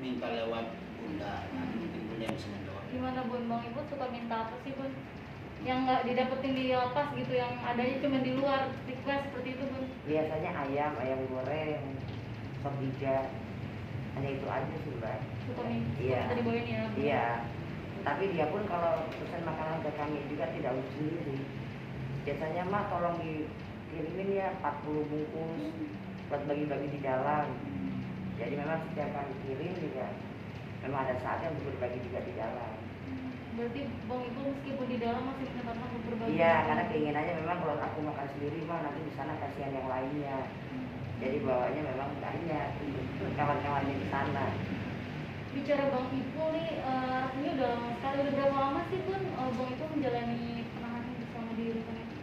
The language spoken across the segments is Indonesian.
minta lewat bunda, nah mungkin bunda yang bisa menjawab. Gimana Bun, Bang Ibu suka minta apa sih Bun? Yang nggak didapetin di lapas gitu, yang adanya cuma di luar, request seperti itu Bun? Biasanya ayam goreng, sop hijau, hanya itu aja sih Mbak. Suka minta Iya. dibawain ya Bun? Iya. Tapi dia pun kalau pesan makanan ke kami juga tidak urus sendiri. Biasanya mah tolong dikirimin ya 40 bungkus buat bagi-bagi di jalan. Jadi memang setiap kali kirim juga memang ada saatnya untuk berbagi juga di jalan. Berarti Bang Ibu meskipun di dalam masih menyempatkan untuk berbagi? Iya, karena keinginannya memang kalau aku makan sendiri mah nanti di sana kasihan yang lainnya. Jadi bawanya memang banyak kawan-kawannya di sana. Bicara Bang Ibu nih, ini udah lama sekali. Udah berapa lama sih Bun Bang Ibu menjalani penahanan bersama di rutan itu?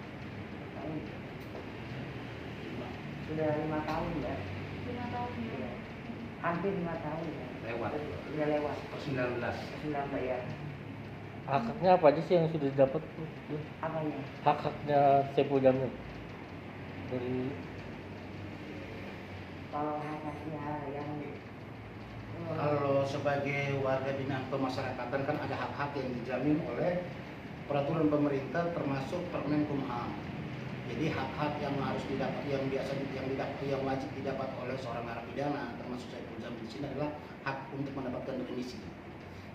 Sudah 5 tahun ya. 5 tahun ya? Iya. Hampir 5 tahun ya. Lewat. Sudah lewat. 19. 19 ya. Hak-haknya apa aja sih yang sudah didapat? Apanya? Hak-haknya Saipul Jamil dari Kalau haknya yang Kalau sebagai warga binaan pemasyarakatan kan ada hak-hak yang dijamin oleh peraturan pemerintah termasuk Permen Kumham. Jadi hak-hak yang harus didapat, yang wajib didapat oleh seorang narapidana termasuk Saipul Jamil di sini adalah hak untuk mendapatkan remisi.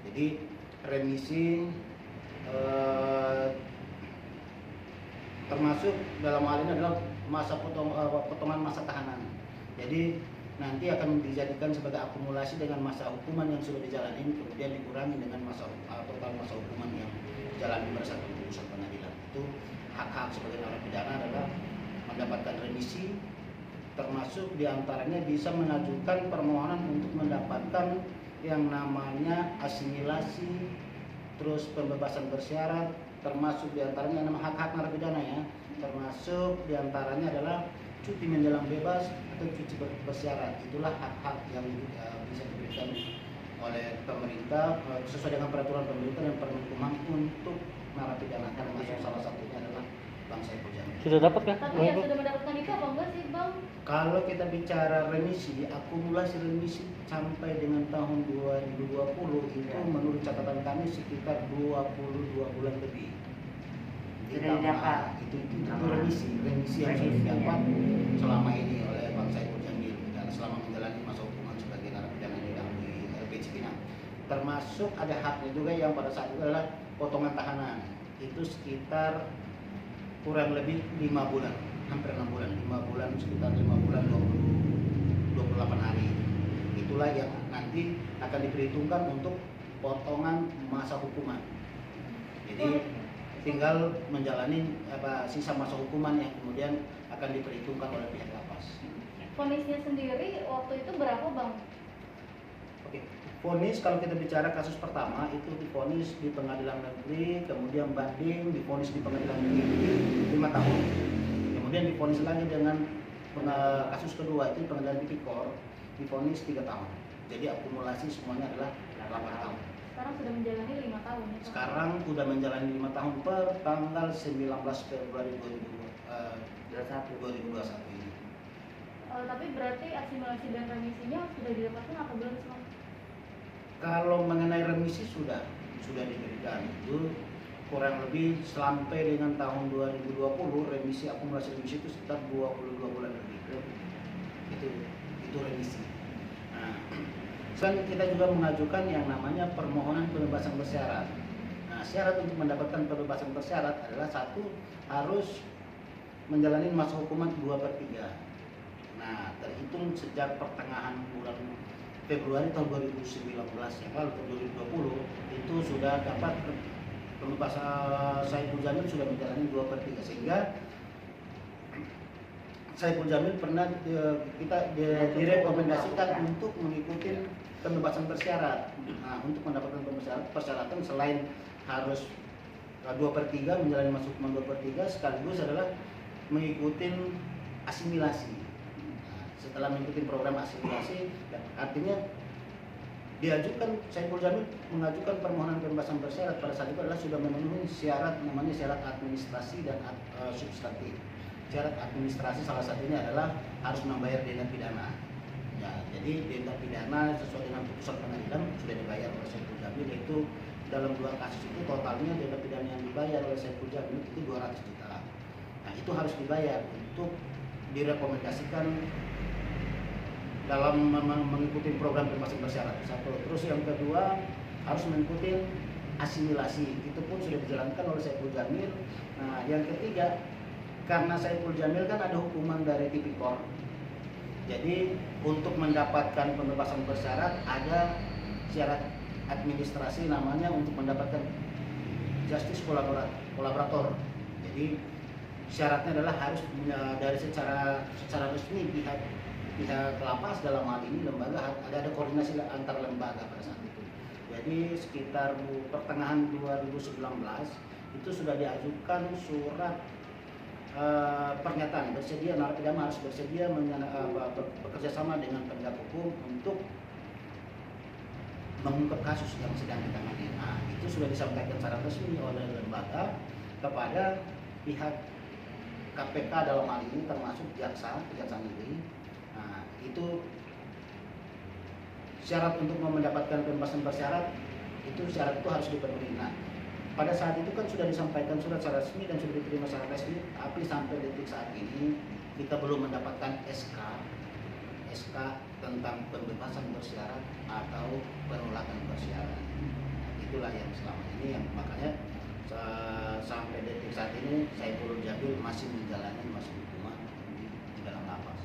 Jadi remisi termasuk dalam hal ini adalah potongan masa tahanan. Jadi nanti akan dijadikan sebagai akumulasi dengan masa hukuman yang sudah dijalani, kemudian dikurangi dengan total masa hukuman yang dijalani berdasarkan putusan pengadilan. Itu hak-hak sebagai narapidana adalah mendapatkan remisi, termasuk diantaranya bisa mengajukan permohonan untuk mendapatkan yang namanya asimilasi, terus pembebasan bersyarat, termasuk diantaranya nama hak-hak narapidana ya, termasuk diantaranya adalah cuti menjelang bebas atau cuti bersyarat. Itulah hak-hak yang bisa diberikan oleh pemerintah sesuai dengan peraturan pemerintah dan Permen Kumham untuk narapidana, termasuk salah satunya adalah Bang Saipul Jamil. sudah dapat kan? Tapi yang sudah mendapatkan itu apa enggak sih Bang? Kalau kita bicara remisi, akumulasi remisi sampai dengan tahun 2020 itu menurut catatan kami sekitar 22 bulan lebih. Sudah didapat. Itu remisi yang sudah didapat selama ini oleh Bang Saipul Jamil dan selama menjalani masa hukuman sebagai narapidana di LP Cipinang. Termasuk ada haknya juga yang pada saat itu adalah potongan tahanan. Itu sekitar kurang lebih 5 bulan, hampir 6 bulan, 5 bulan, sekitar 5 bulan 28 hari. Itulah yang nanti akan diperhitungkan untuk potongan masa hukuman. Jadi tinggal menjalani sisa masa hukuman yang kemudian akan diperhitungkan oleh pihak lapas. Vonisnya sendiri waktu itu berapa Bang? Oke, vonis kalau kita bicara kasus pertama itu divonis di pengadilan negeri, kemudian banding, divonis di pengadilan negeri 5 tahun. Kemudian divonis lagi dengan kasus kedua itu pengadilan tipikor, divonis 3 tahun. Jadi akumulasi semuanya adalah 8 tahun. Sekarang sudah menjalani 5 tahun ya? Sekarang sudah menjalani 5 tahun per tanggal 19 Februari 2021 ini. Tapi berarti asimilasi dan remisinya sudah didapatkan atau belum sih Bang? Kalau mengenai remisi sudah diberikan, itu kurang lebih sampai dengan tahun 2020 remisi, akumulasi remisi itu sekitar 22 bulan lebih. Itu remisi. Nah, selain kita juga mengajukan yang namanya permohonan pembebasan bersyarat. Nah, syarat untuk mendapatkan pembebasan bersyarat adalah satu, harus menjalani masa hukuman 2/3. Nah, terhitung sejak pertengahan bulan Februari tahun 2019 yang lalu, tahun 2020 itu sudah dapat pembebasan. Saipul Jamil sudah menjalani 2/3, sehingga Saipul Jamil pernah kita direkomendasikan untuk mengikuti pembebasan bersyarat. Nah, untuk mendapatkan persyaratan selain harus 2/3 menjalani masa hukuman 2/3 sekaligus adalah mengikuti asimilasi. Setelah mengikuti program asimilasi, artinya diajukan Saipul Jamil mengajukan permohonan pembebasan bersyarat pada saat itu adalah sudah memenuhi syarat, namanya syarat administrasi dan substantif. Syarat administrasi salah satunya adalah harus membayar denda pidana. Ya, jadi denda pidana sesuai dengan putusan pengadilan sudah dibayar oleh Saiful Jamil, yaitu dalam 2 kasus itu totalnya denda pidana yang dibayar oleh Saiful Jamil itu 200 juta. Nah, itu harus dibayar untuk direkomendasikan dalam mengikuti program pembebasan bersyarat. Satu. Terus yang kedua harus mengikuti asimilasi, itu pun sudah dijalankan oleh Saiful Jamil. Nah, yang ketiga, karena Saiful Jamil kan ada hukuman dari Tipikor. Jadi untuk mendapatkan pembebasan bersyarat ada syarat administrasi namanya untuk mendapatkan justice kolaborator. Jadi syaratnya adalah harus dari secara resmi pihak lapas dalam hal ini lembaga ada koordinasi antar lembaga pada saat itu. Jadi sekitar pertengahan 2019 itu sudah diajukan surat pernyataan bersedia, narapidana harus bersedia bekerja sama dengan penegak hukum untuk mengungkap kasus yang sedang ditangani. Nah, itu sudah disampaikan secara resmi oleh lembaga kepada pihak KPK dalam hal ini, termasuk kejaksaan negeri. Nah, itu syarat untuk mendapatkan pembebasan bersyarat syarat itu harus dipenuhi. Nah, pada saat itu kan sudah disampaikan surat secara resmi dan sudah diterima secara resmi, tapi sampai detik saat ini kita belum mendapatkan SK tentang pembebasan bersyarat atau penolakan bersyarat. Nah, itulah yang selama ini yang makanya sampai detik saat ini Saiful Jamil masih menjalani masa hukuman di dalam lapas.